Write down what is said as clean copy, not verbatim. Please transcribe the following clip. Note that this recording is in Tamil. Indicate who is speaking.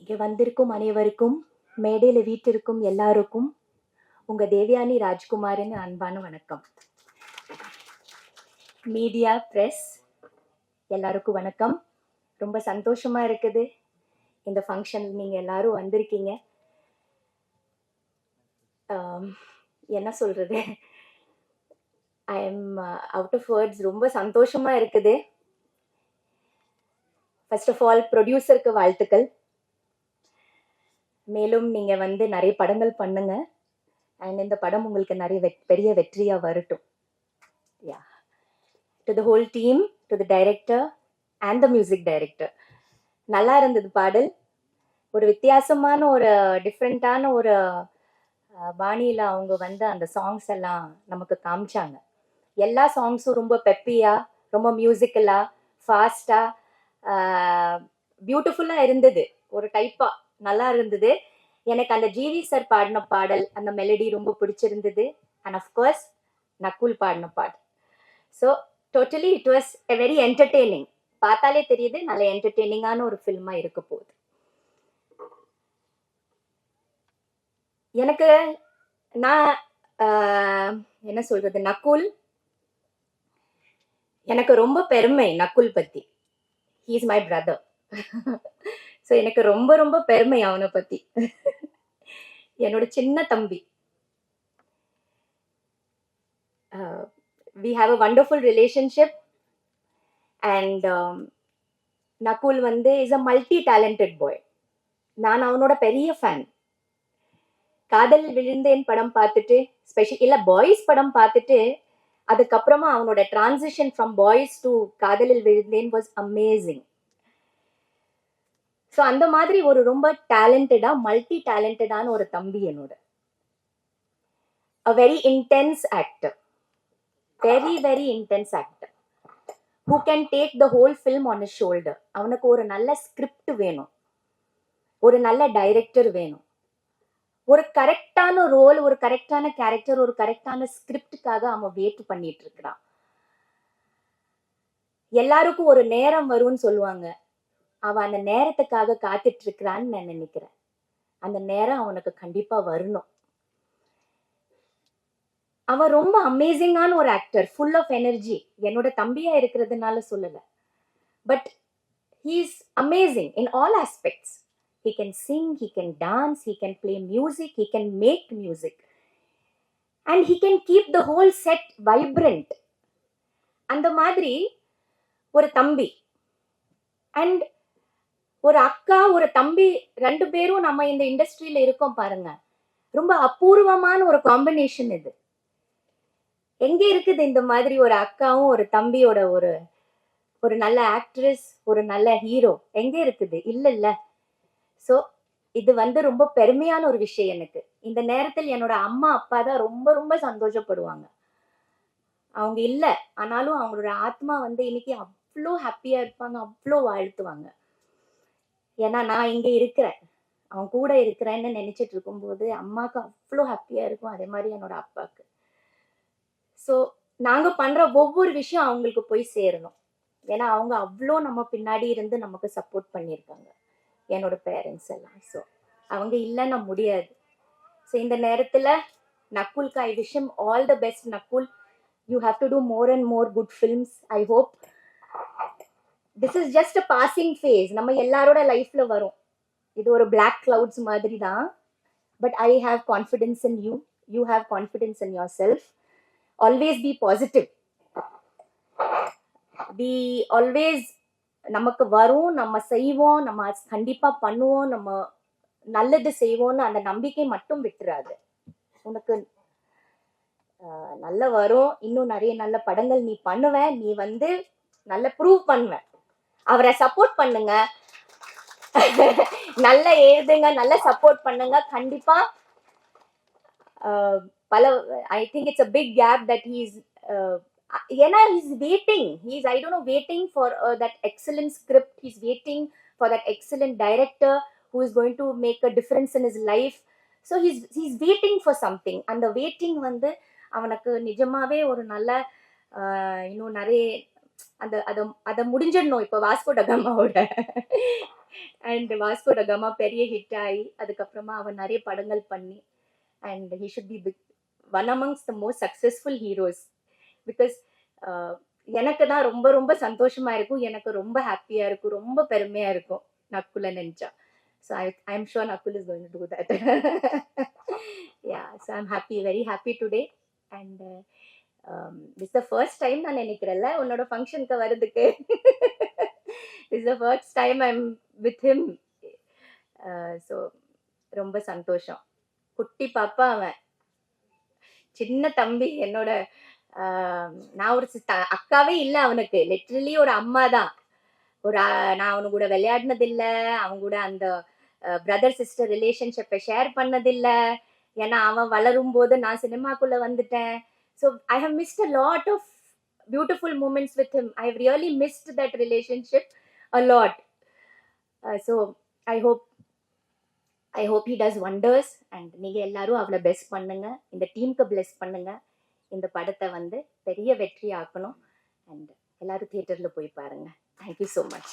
Speaker 1: இங்கே வந்திருக்கும் அனைவருக்கும், மேடையில் வீட்டிற்கும் எல்லாருக்கும் உங்க தேவயானி ராஜ்குமாரின் அன்பான வணக்கம். மீடியா, பிரஸ் எல்லாருக்கும் வணக்கம். ரொம்ப சந்தோஷமா இருக்குது இந்த ஃபங்க்ஷன் நீங்க எல்லாரும் வந்திருக்கீங்க. என்ன சொல்றது, I am out of words. ரொம்ப சந்தோஷமா இருக்குது. ஃபர்ஸ்ட் ஆஃப் ஆல் ப்ரொடியூசருக்கு வாழ்த்துக்கள். மேலும் நீங்க வந்து நிறைய படங்கள் பண்ணுங்க அண்ட் இந்த படம் உங்களுக்கு நிறைய பெரிய வெற்றியா வரட்டும். Yeah, to the whole team, to the director and the music director. நல்லா இருந்தது பாடல். ஒரு வித்தியாசமான ஒரு டிஃப்ரெண்டான ஒரு பாணியில அவங்க வந்து அந்த சாங்ஸ் எல்லாம் நமக்கு காமிச்சாங்க. எல்லா சாங்ஸும் ரொம்ப பெப்பியா, ரொம்ப மியூசிக்கலா, ஃபாஸ்டா, பியூட்டிஃபுல்லா இருந்தது. ஒரு டைப்பா நல்லா இருந்தது. எனக்கு அந்த ஜிவி சார் பாடின பாடல், அந்த மெலடி ரொம்ப பிடிச்சிருந்தது. அண்ட் அஃப்கோர்ஸ் நக்குல் பாடின பாடல். So totally it was a very entertaining. பார்த்தாலே தெரியுது நல்ல என்டர்டெய்னிங்கான ஒரு ஃபில்மா இருக்க போகுது. எனக்கு நான் என்ன சொல்றது, நக்குல் எனக்கு ரொம்ப பெருமை. நக்குல் பத்தி, he is my brother. So எனக்கு ரொம்ப ரொம்ப பெருமை அவனை பத்தி. என்னோட சின்ன தம்பி. we have a wonderful relationship and Nakul வந்து is a multi talented boy. நான் அவனோட பெரிய ஃபேன். காதல் விழுந்தேன் படம் பார்த்துட்டு, இல்ல பாய்ஸ் படம் பார்த்துட்டு, அதுக்கப்புறமா அவனோட டிரான்சிஷன் ஃப்ரம் பாய்ஸ் டு காதலில் விழுந்தேன் வாஸ் அமேசிங். ஸோ அந்த மாதிரி ஒரு ரொம்ப டேலண்டடா, மல்டி டேலண்டடான ஒரு தம்பி என்னோட. a very intense actor, very very intense actor who can take the whole film on his shoulder. அவனுக்கு ஒரு நல்ல ஸ்கிரிப்ட் வேணும், ஒரு நல்ல டைரக்டர் வேணும், ஒரு கரெக்டான ரோல், ஒரு கரெக்டான கேரக்டர், ஒரு கரெக்டான ஸ்கிரிப்டுக்காக அவன் வெயிட் பண்ணிட்டு இருக்கிறான். எல்லாருக்கும் ஒரு நேரம் வரும்னு சொல்லுவாங்க. அவன் அந்த நேரத்துக்காக காத்துட்டு இருக்கிறான்னு நான் நினைக்கிறேன். அந்த நேரம் அவனுக்கு கண்டிப்பா வரணும். அவன் ரொம்ப அமேசிங்கான ஒரு ஆக்டர், ஃபுல் ஆஃப் எனர்ஜி. என்னோட தம்பியா இருக்கிறதுனால சொல்லல, but he is amazing in all aspects. He can sing, he can dance, he can play music, he can make music, and he can keep the whole set vibrant. அந்த மாதிரி ஒரு தம்பி அண்ட் ஒரு அக்கா, ஒரு தம்பி, ரெண்டு பேரும் நம்ம இந்த இண்டஸ்ட்ரியில இருக்கோம் பாருங்க. ரொம்ப அபூர்வமான ஒரு காம்பினேஷன் இது. எங்க இருக்குது இந்த மாதிரி ஒரு அக்காவும் ஒரு தம்பியோட ஒரு ஒரு நல்ல ஆக்ட்ரஸ், ஒரு நல்ல ஹீரோ எங்க இருக்குது? இல்ல. ஸோ இது வந்து ரொம்ப பெருமையான ஒரு விஷயம் எனக்கு. இந்த நேரத்தில் என்னோட அம்மா அப்பா தான் ரொம்ப ரொம்ப சந்தோஷப்படுவாங்க. அவங்க இல்ல, ஆனாலும் அவங்களோட ஆத்மா வந்து இன்னைக்கு அவ்வளோ ஹாப்பியா இருப்பாங்க, அவ்வளோ வாழ்த்துவாங்க. ஏன்னா நான் இங்க இருக்கிறேன், அவன் கூட இருக்கிறேன்னு நினைச்சிட்டு இருக்கும்போது அம்மாவுக்கு அவ்வளோ ஹாப்பியா இருக்கும். அதே மாதிரி என்னோட அப்பாவுக்கு. ஸோ நாங்க பண்ற ஒவ்வொரு விஷயம் அவங்களுக்கு போய் சேரணும். ஏன்னா அவங்க அவ்வளோ நம்ம பின்னாடி இருந்து நமக்கு சப்போர்ட் பண்ணியிருக்காங்க, என்னோட பேரண்ட்ஸ் எல்லாம். ஸோ அவங்க இல்லைன்னா முடியாது. ஸோ இந்த நேரத்துல நக்குல்க்கு I wish him all the best. Nakul, you have to do more and more good films. I hope this is just a passing phase. நம்ம எல்லாரோட லைஃப்ல வரும். இது ஒரு பிளாக் கிளவுட்ஸ் மாதிரி தான். But I have confidence in you, you have confidence in yourself. Always be positive. We always, நமக்கு வரும், நம்ம செய்வோம், நம்ம கண்டிப்பா பண்ணுவோம், நம்ம நல்லது செய்வோம்னு அந்த நம்பிக்கை மட்டும் விட்டுறாது. உனக்கு நல்ல வரும். இன்னும் நிறைய நல்ல படங்கள் நீ பண்ணுவ. நீ வந்து நல்ல ப்ரூவ் பண்ணுவ. அவரை சப்போர்ட் பண்ணுங்க, நல்ல எழுதுங்க, நல்ல சப்போர்ட் பண்ணுங்க. கண்டிப்பா பல, I think it's a big gap that he is ஏன்னா he's waiting, he's I don't know waiting for that excellent script, he's waiting for that excellent director who is going to make a difference in his life. So he's waiting for something. அந்த waiting வந்து அவனுக்கு நிஜமாவே ஒரு நல்ல இன்னும் நிறைய அந்த அதை முடிஞ்சிடணும். இப்போ வாஸ்கோ ட காமாவோட அண்ட் வாஸ்கோ ட காமா பெரிய ஹிட் ஆகி அதுக்கப்புறமா அவன் நிறைய படங்கள் பண்ணி and he should be one amongst the most successful heroes. Because எனக்கு தான் ரொம்ப ரொம்ப சந்தோஷமா இருக்கும், எனக்கு ரொம்ப ஹாப்பியா இருக்கும், ரொம்ப பெருமையா இருக்கும் நக்குல நினைச்சா. So I am sure Nakul is going to do that. Yeah, so I'm happy, very happy today. And this the first time நான் நினைக்கிறேன்ல உன்னோட ஃபங்க்ஷனுக்கு வர்றதுக்கு. This the first time I am with him. So ரொம்ப சந்தோஷம். குட்டி பாப்பா அவன், சின்ன தம்பி என்னோட. நான் ஒரு அக்காவே இல்லை அவனுக்கு, லிட்ரலி ஒரு அம்மா தான். நான் அவனு கூட விளையாடினது இல்லை, அவன் கூட அந்த பிரதர் சிஸ்டர் ரிலேஷன்ஷிப்பை ஷேர் பண்ணதில்ல. ஏன்னா அவன் வளரும் போது நான் சினிமாக்குள்ள வந்துட்டேன். So I have missed a lot of beautiful moments with him. I have really missed that relationship a lot. So I hope he does wonders. And நீங்க எல்லாரும் அவளை பெஸ்ட் பண்ணுங்க, இந்த டீமுக்கு பிளெஸ் பண்ணுங்க, இந்த படத்தை வந்து பெரிய வெற்றி ஆக்கணும். அண்ட் எல்லாரும் தியேட்டர்ல போய் பாருங்க. Thank you so much.